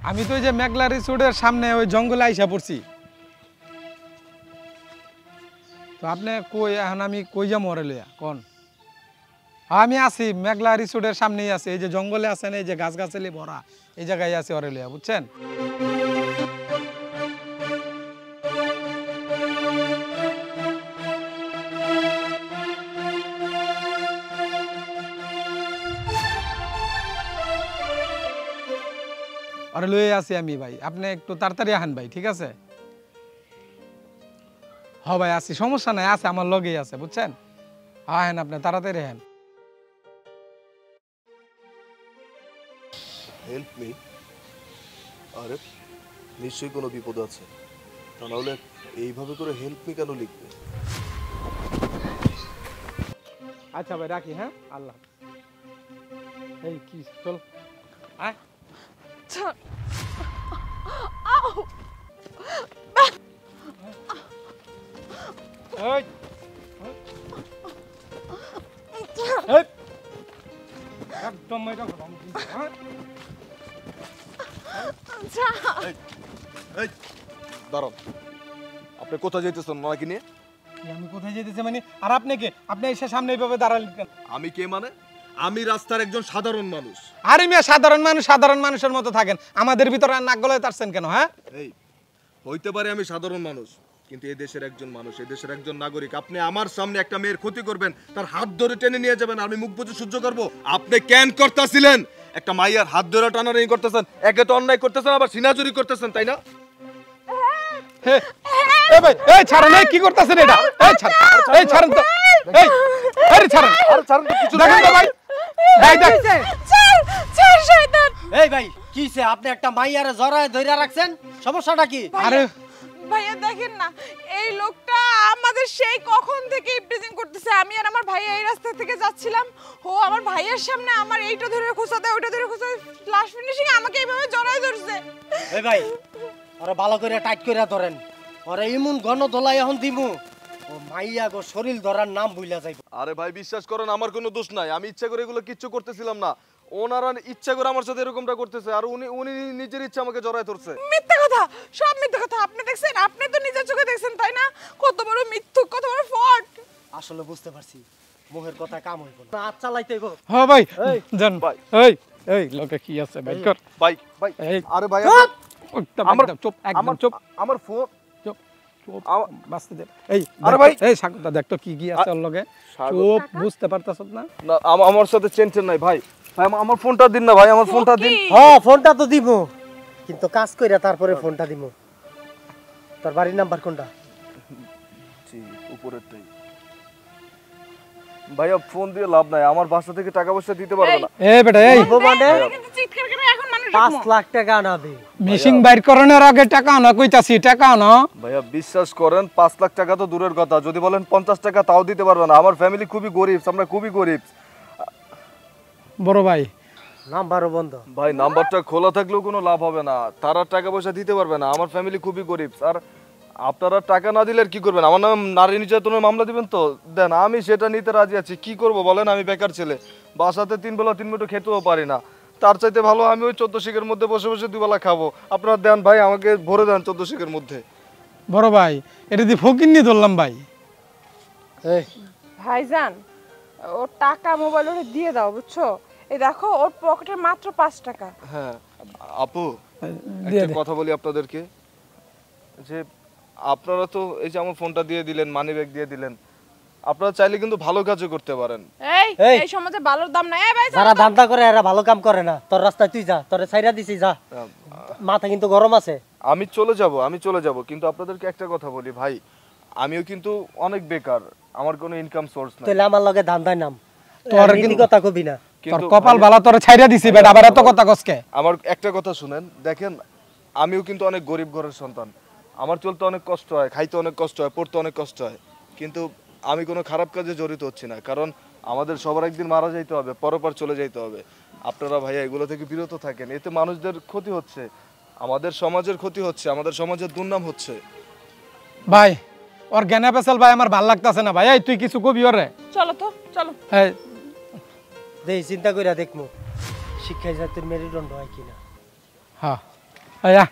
আমি তো ওই যে মেঘলা রিসোর্টের সামনে ওই জঙ্গলে আইসা পড়ছি। তো আপনি কই এখন আমি কই যাবো ওরে লইয়া কোন? আমি আছি মেঘলা রিসোর্টের সামনেই আছি, এই যে জঙ্গলে আছেন, এই যে গাছগাছালি ভরা, এই জায়গায় আছি ওরে লইয়া, বুঝছেন? ওরে লইয়া আছি আমি ভাই, আপনি একটু তাড়াতাড়ি আহেন ভাই, ঠিক আছে? হ ভাই আছি, সমস্যা নাই, আছে আমার লগেই আছে, বুঝছেন? আহেন আপনি তাড়াতাড়ি আহেন। Help me. আরে নিশ্চয়ই কোনো বিপদ আছে, তা নাহলে এইভাবে করে হেল্প মি কেন লিখবে? আচ্ছা ভাই রাখি, হ্যাঁ, আল্লাহ। এই কি চল আয়। এই একদম মেয়েটা দাঁড়ান, আপনি কোথায় যেতেছেন নাকি নিয়ে? আমি কোথায় যেতেছি মানে? আর আপনি কে? আপনি এসে সামনে এইভাবে দাঁড়ালেন কেন? আমি কে মানে? আমি রাস্তার একজন সাধারণ মানুষ। আরে মিয়া সাধারণ মানুষ সাধারণ মানুষের মতো থাকেন, আমাদের ভিতরে নাক গলায় তারছেন কেন? হ্যাঁ এই হইতে পারে আমি সাধারণ মানুষ, কিন্তু এই দেশের একজন মানুষ, এই দেশের একজন নাগরিক। আপনি আমার সামনে একটা মেয়ের ক্ষতি করবেন, তার হাত ধরে টেনে নিয়ে যাবেন, আমি মুখ বুজে সহ্য করব? আপনি কেন করতেছিলেন? একটা মাইয়ার হাত ধরে টানাটানি করতেছেন, একে তো অন্যায় করতেছেন, আবার সিনাজুরি করতেছেন, তাই না? এই ভাই, এই ছাড়েন, এই কি করতেছেন এটা? এই ছাড়েন, এই ছাড়েন তো, এই আরে ছাড়েন, আরে ছাড়ুন তো, কিছু দেখেন তো ভাই, এই দেখ, ছাড় শয়তান। এই ভাই কিছে, আপনি একটা মাইয়ারে জড়ায় ধইরা রাখছেন, সমস্যাটা কি? আরে ভাইয়া দেখেন না, এই লোকটা আমাদের সেই কখন থেকে ইপটিজিং করতেছে। আমি আর আমার ভাইয়া এই রাস্তা থেকে যাচ্ছিলাম, ও আমার ভাইয়ের সামনে আমার এইটা ধরে খোঁচা দেয়, ওইটা ধরে খোঁচা দেয়, লাস্ট ফিনিশিং আমাকে এইভাবে জড়ায় ধরছে। এই ভাই ওরে ভালো করে টাইট করে ধরেন, ওরে ইমন ঘন দোলাই এখন দিমু, ও মাইয়া গো শরীর ধরার নাম ভুইলা যাইব। আরে ভাই বিশ্বাস করেন, আমার কোনো দোষ নাই, আমি ইচ্ছা করে এগুলো কিচ্ছু করতেছিলাম না। ওনারা ইচ্ছা করে আমার সাথে এরকমটা করতেছে, আর উনি উনি নিজের ইচ্ছা আমাকে জড়ায় ধরছে। মিথ্যা কথা, সব মিথ্যা কথা। আপনি দেখছেন, আপনি তো নিজের চোখে দেখছেন, তাই না? কত বড় মিথ্যুক, কত বড় ফট। আসলে বুঝতে পারছি মুখের কথা কাম হইব না, হাত চালাইতে হইব। হ্যাঁ ভাই এই জান ভাই, এই এই লোকে কি আছে ভাই কর ভাই ভাই, এই আরে ভাই আমার চুপ, একদম চুপ, আমার ফোন চুপ চুপ, বাঁচতে দে। এই আরে ভাই, এই সাকুটা দেখ তো কি কি আছে ওর লগে। চুপ, বুঝতে পারতাছ না? না আমার সাথে চেনচেন নাই ভাই। ভাই আমার ফোনটা দিন না ভাই, আমার ফোনটা দিন। হ্যাঁ ফোনটা তো দিব, কিন্তু কাজ কইরা তারপরে ফোনটা দিব। তোর বাড়ির নাম্বার কোনটা? জি উপরেরটাই। ভাইয়া ফোন দিয়ে লাভ নাই, আমার বাসা থেকে টাকা পয়সা দিতে পারবে না। এই বেটা এই মানে কিন্তু চিৎকার করে এখন মানুষ 5 লাখ টাকা আনাবে। মিশিং বাইর করানোর আগে টাকা আনো কইতাছি, টাকা আনো। ভাইয়া বিশ্বাস করেন, 5 লাখ টাকা তো দূরের কথা, যদি বলেন 50 টাকা তাও দিতে পারবে না। আমার ফ্যামিলি খুবই গরিব, আমরা খুবই গরিব। বড় ভাই নাম্বারও বন্ধ। ভাই নাম্বারটা খোলা থাকলেও কোনো লাভ হবে না, তারা টাকা পয়সা দিতে পারবে না। আমার ফ্যামিলি খুবই গরিব। আর আপনারা টাকা না দিলে আর কি করবেন? আমার নামে নারী নির্যাতনের মামলা দিবেন তো দেন, আমি সেটা নিতে রাজি আছি। কি করব বলেন, আমি বেকার ছেলে, বাসাতে 3 বেলা 3 মুঠো খেতেও পারি না। তার চাইতে ভালো আমি ওই 14 শিখের মধ্যে বসে বসে 2 বেলা খাবো। আপনারা দেন ভাই, আমাকে ভরে দেন 14 শিখের মধ্যে। বড় ভাই এটা দিয়ে ফকিন্নি ধরলাম ভাই। এই ভাইজান, ওর টাকা মোবাইল ওরে দিয়ে দাও, বুঝছো? এই দেখো ওর পকেটে মাত্র 5 টাকা। হ্যাঁ আপু, দিয়ে একটা কথা বলি আপনাদেরকে, যে আপনারা তো এই যে আমার ফোনটা দিয়ে দিলেন, মানি ব্যাগ দিয়ে দিলেন, আপনারা চাইলে কিন্তু ভালো কাজও করতে পারেন। এই সমাজে ভালোর দাম নাই। এই ভাই যারা ধান্দা করে এরা ভালো কাম করে না। তোর রাস্তায় তুই যা, তোরে ছাইরা দিছি যা, মাথা কিন্তু গরম আছে। আমি চলে যাব, কিন্তু আপনাদেরকে একটা কথা বলি ভাই, আমিও কিন্তু অনেক বেকার, আমার কোনো ইনকাম সোর্স নাই। তাহলে আমার লগে ধান্দায় নাম, তোর কিন্তু কথা কবি না। তোর কিন্তু কপাল ভালো, তোরে ছাইরা দিছি বেটা, আবার এত কথা কসকে? আমার একটা কথা শুনেন, দেখেন আমিও কিন্তু অনেক গরিব ঘরের সন্তান, আমার চলতে অনেক কষ্ট হয়, খাইতে অনেক কষ্ট হয়, পড়তে অনেক কষ্ট হয়, কিন্তু আমি কোনো খারাপ কাজে জড়িত হচ্ছি না, কারণ আমাদের সবার একদিন মারা যাইতে হবে, পরপার চলে যাইতে হবে। আপনারা ভাইয়া এগুলো থেকে বিরত থাকেন, এতে মানুষদের ক্ষতি হচ্ছে, আমাদের সমাজের ক্ষতি হচ্ছে, আমাদের সমাজের দুর্নাম হচ্ছে। ভাই ওর জ্ঞানা পেছাল ভাই আমার ভাল লাগতাছে না ভাই। এই তুই কিছু কবি ওরে? চলো তো, চলো। এই দেই চিন্তা কইরা দেখমু শিক্ষায় জাতির মেরুদণ্ড হয় কিনা। হ্যাঁ আয়া